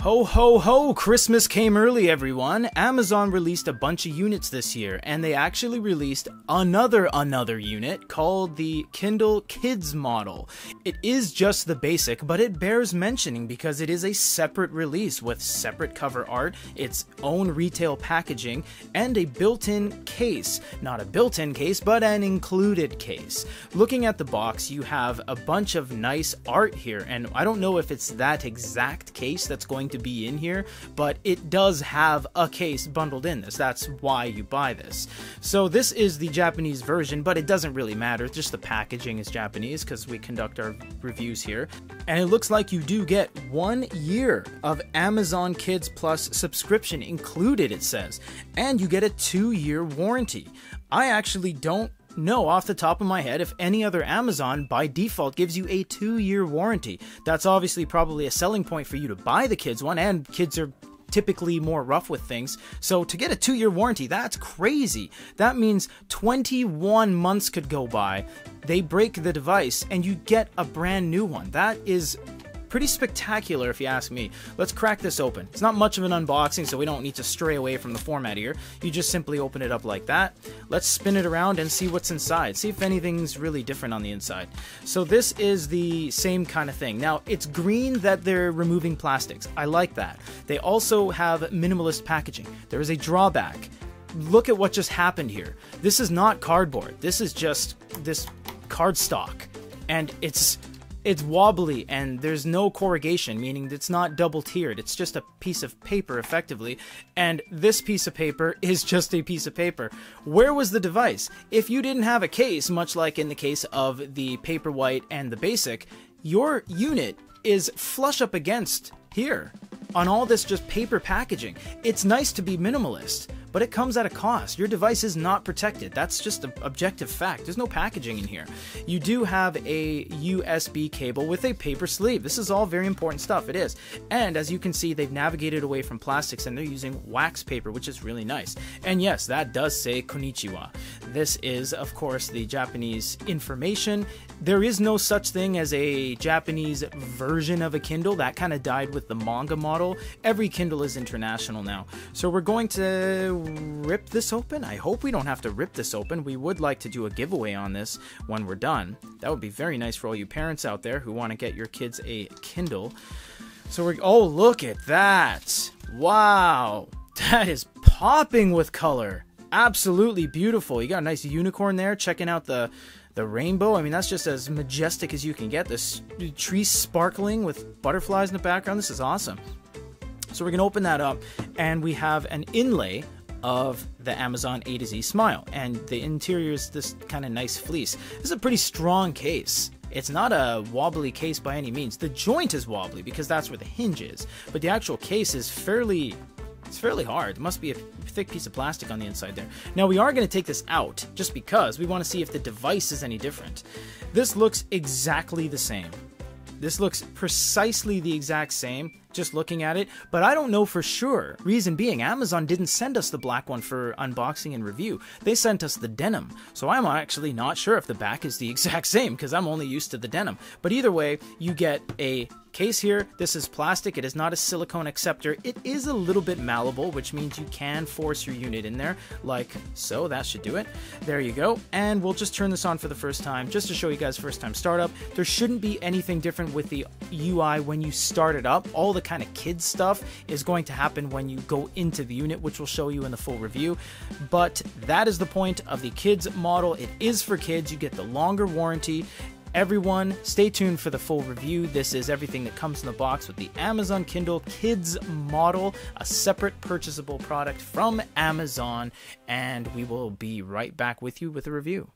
Ho ho ho! Christmas came early, everyone! Amazon released a bunch of units this year, and they actually released another unit called the Kindle Kids model. It is just the basic, but it bears mentioning because it is a separate release with separate cover art, its own retail packaging, and a built-in case. Not a built-in case, but an included case. Looking at the box, you have a bunch of nice art here, and I don't know if it's that exact case that's going to be in here, but it does have a case bundled in this. That's why you buy this. So this is the Japanese version, but it doesn't really matter. Just the packaging is Japanese because we conduct our reviews here. And it looks like you do get 1 year of Amazon Kids Plus subscription included, it says. And you get a 2-year warranty. I actually don't know off the top of my head if any other Amazon by default gives you a 2-year warranty. That's obviously probably a selling point for you to buy the kids one, and kids are typically more rough with things. So to get a 2-year warranty, that's crazy. That means 21 months could go by, they break the device, and you get a brand new one. That is pretty spectacular if you ask me. Let's crack this open. It's not much of an unboxing, so we don't need to stray away from the format here. You just simply open it up like that. Let's spin it around and see what's inside. See if anything's really different on the inside. So this is the same kind of thing. Now, it's green that they're removing plastics. I like that. They also have minimalist packaging. There is a drawback. Look at what just happened here. This is not cardboard. This is just this cardstock. And it's wobbly and there's no corrugation, meaning it's not double tiered. It's just a piece of paper effectively, and this piece of paper is just a piece of paper. Where was the device? If you didn't have a case, much like in the case of the Paperwhite and the Basic, your unit is flush up against here on all this just paper packaging. It's nice to be minimalist, but it comes at a cost. Your device is not protected. That's just an objective fact. There's no packaging in here. You do have a USB cable with a paper sleeve. This is all very important stuff. It is. And as you can see, they've navigated away from plastics and they're using wax paper, which is really nice. And yes, that does say Konnichiwa. This is, of course, the Japanese information. There is no such thing as a Japanese version of a Kindle. That kind of died with the manga model. Every Kindle is international now. So we're going to rip this open. I hope we don't have to rip this open. We would like to do a giveaway on this when we're done. That would be very nice for all you parents out there who want to get your kids a Kindle. So oh, look at that. Wow. That is popping with color. Absolutely beautiful. You got a nice unicorn there checking out the rainbow. I mean, that's just as majestic as you can get. This tree sparkling with butterflies in the background. This is awesome. So we're going to open that up, and we have an inlay of the Amazon A to Z Smile, and the interior is this kind of nice fleece. This is a pretty strong case. It's not a wobbly case by any means. The joint is wobbly because that's where the hinge is, but the actual case is fairly hard. It must be a thick piece of plastic on the inside there. Now we are going to take this out just because we want to see if the device is any different. This looks exactly the same. This looks precisely the exact same, just looking at it, but I don't know for sure. Reason being, Amazon didn't send us the black one for unboxing and review. They sent us the denim, so I'm actually not sure if the back is the exact same because I'm only used to the denim. But either way, you get a case here. This is plastic. It is not a silicone acceptor. It is a little bit malleable, which means you can force your unit in there like so. That should do it. There you go. And we'll just turn this on for the first time just to show you guys first time startup. There shouldn't be anything different with the UI when you start it up. All the kind of kids stuff is going to happen when you go into the unit, which we'll show you in the full review. But that is the point of the kids model. It is for kids. You get the longer warranty. Everyone, stay tuned for the full review. This is everything that comes in the box with the Amazon Kindle Kids model, a separate purchasable product from Amazon, and we will be right back with you with a review.